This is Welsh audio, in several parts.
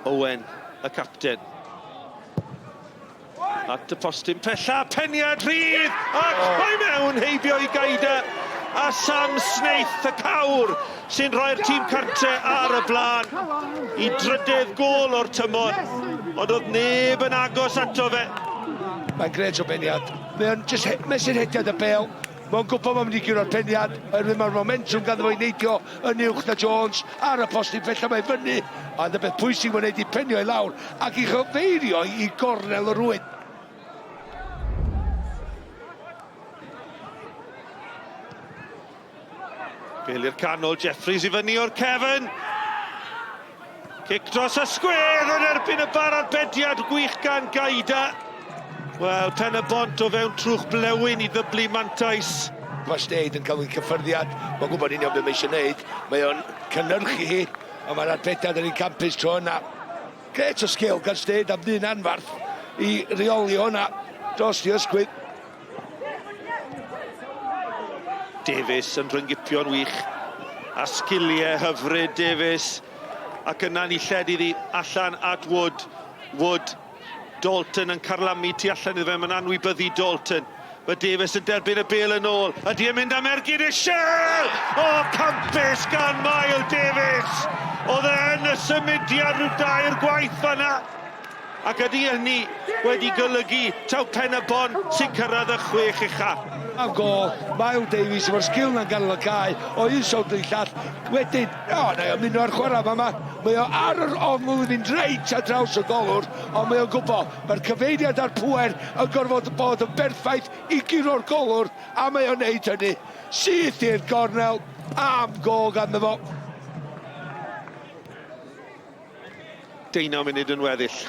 Owen, y capten. At y postyn pella, peniad rhydd, ac mae mewn heibio I gaida. A Sam Snaith, y cawr, sy'n rhoi'r tîm cartre ar y blaen I drydydd gôl o'r tymor, ond oedd neb yn agos ato fe. Mae'n gred o beniad. Mae'n just mesur hediad y bel. Mae'n gwybod mae'n mynd I gyro'r peniad. Mae'r momentum ganddo fo'i neidio yn uwch na Jones ar y postyn fella mae fyny. Ond y beth pwysig mae'n neud I penio I lawr ac I chyfeirio I gornel y rwyd. Bel i'r canol, Jeffries I fyny o'r cefn. Cic dros y sgwedd yn erbyn y bar arbediad gwych gan Gaida. Wel, Penybont o fewn trwch blewyn I ddyblu mantais. Mae Steid yn cael ei cyffyrddiad. Mae'n gwybod union beth mae eisiau gwneud. Mae o'n cynnyrchu hi. A mae'r arbediad yn ei campus tro yna. Gret o sgil gan Steid am ddyn anfarth I reoli hwnna dros I ysgwydd. Davies yn rhyngipio'n wych. A sgiliau hyfryd Davies. Ac yna ni lled iddi allan at Wood. Wood. Dalton yn carlamu tu allan iddo fe, mae'n anwybyddu Dalton. Mae Davies yn derbyn y bel yn ôl. Ydy yn mynd am ergyd Ishel! O, campus gan Mael Davies! Oedd yn y symudiad rhyw dair gwaith fanna. Ac ydy hynny wedi golygu taw Penybont sy'n cyrraedd y 6 ucha. Am gol, Mael Davies efo'r sgil na'n ganol y cae, o un sawd i'n llall. Wedyn, neu ymuno ar chwarae yma, mae o ar yr ongl yn mynd reit ar draws y golwr, ond mae o'n gwybod, mae'r cyfeiriad a'r pwer yn gorfod bod yn berffaith I guro'r golwr, a mae o'n neud hynny. Syth i'r gornel, am gol ganddo fo. 19 munud yn weddill.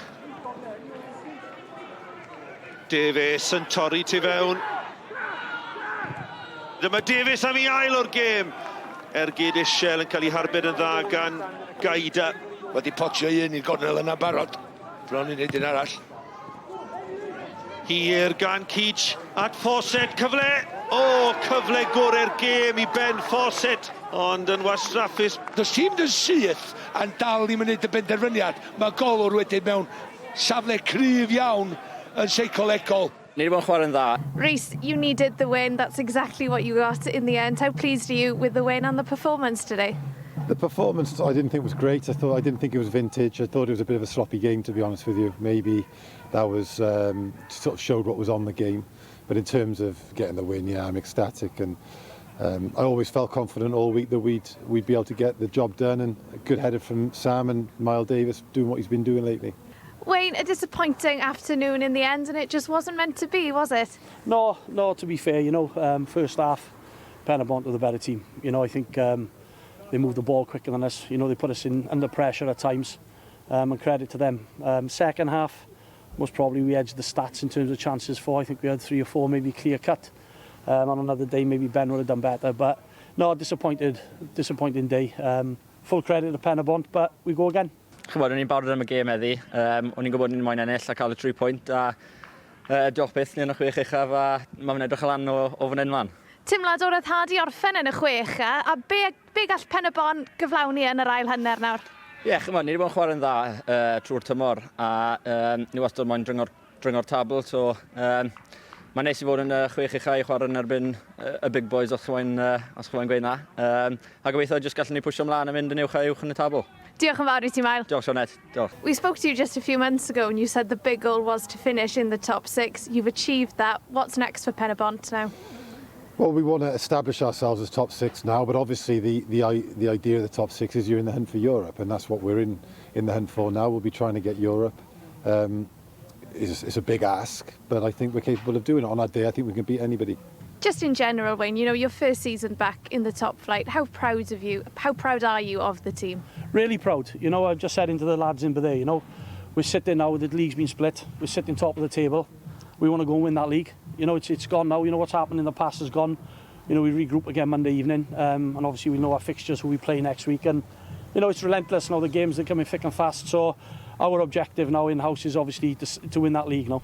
Davies yn torri tu fewn. Dyma Davies am I ail o'r gêm. Ergyd Ishel yn cael ei harbed yn dda gan Gaida. Wedi potio un i'r gornel yna barod. Bron I wneud un arall. Hir gan Keach at Fawcett. Cyfle. O, cyfle gorau'r gêm I Ben Fawcett. Ond yn wastraffus. Does tîm dyn syth a'n dal I wneud y benderfyniad. Mae golwr wedyn mewn safle cryf iawn yn seicolegol. Ni wedi bod yn chwarae yn dda. Rhys, you needed the win. That's exactly what you got in the end. How pleased are you with the win and the performance today? The performance I didn't think was great. I didn't think it was vintage. I thought it was a bit of a sloppy game, to be honest with you. Maybe that was sort of showed what was on the game. But in terms of getting the win, yeah, I'm ecstatic. And I always felt confident all week that we'd be able to get the job done. And a good header from Sam and Miles Davis doing what he's been doing lately. Wayne, a disappointing afternoon in the end, and it just wasn't meant to be, was it? No, to be fair, first half, Penybont were the better team. I think they moved the ball quicker than us. They put us in under pressure at times, and credit to them. Second half, most probably we edged the stats in terms of chances for. I think we had 3 or 4 maybe clear cut. On another day, maybe Ben would have done better. But no, disappointing day. Full credit to Penybont, but we go again. Chymod, o'n i'n barod am y gêm heddi. O'n i'n gwybod ni'n moyn ennill a cael y 3 pwynt. Diolch byth ni yn y 6 uchaf a mae'n edrych lan o fan hyn lan. Timlad o'r ryddhad I orffen yn y 6 a be gall Penybont gyflawni yn yr ail hanner nawr? Ie, chymod, ni wedi bod yn chwarae'n dda trwy'r tymor a ni wastad moyn dringo'r tabl, so mae'n neis I fod yn y 6 uchaf I chwarae yn erbyn y big boys os chwaen gweud na. A gobeithio jyst gallwn ni pwysio ymlaen a mynd yn uwch a uwch yn y tabl. Diolch yn fawr I ti, Mael. Diolch, Sionet. Diolch. We spoke to you just a few months ago and you said the big goal was to finish in the top 6. You've achieved that. What's next for Penybont now? Well, we want to establish ourselves as top 6 now, but obviously the idea of the top 6 is you're in the hunt for Europe, and that's what we're in the hunt for now. We'll be trying to get Europe. It's a big ask, but I think we're capable of doing it. On our day, I think we can beat anybody. Just in general, Wayne, your first season back in the top flight, how proud are you of the team? Really proud. I've just said into the lads in there, we're sitting now, the league's been split, we're sitting top of the table, we want to go and win that league. It's gone now, what's happened in the past is gone. We regroup again Monday evening, and obviously we know our fixtures, who we play next week, and it's relentless now, the games are coming thick and fast, so our objective now in-house is obviously to win that league now.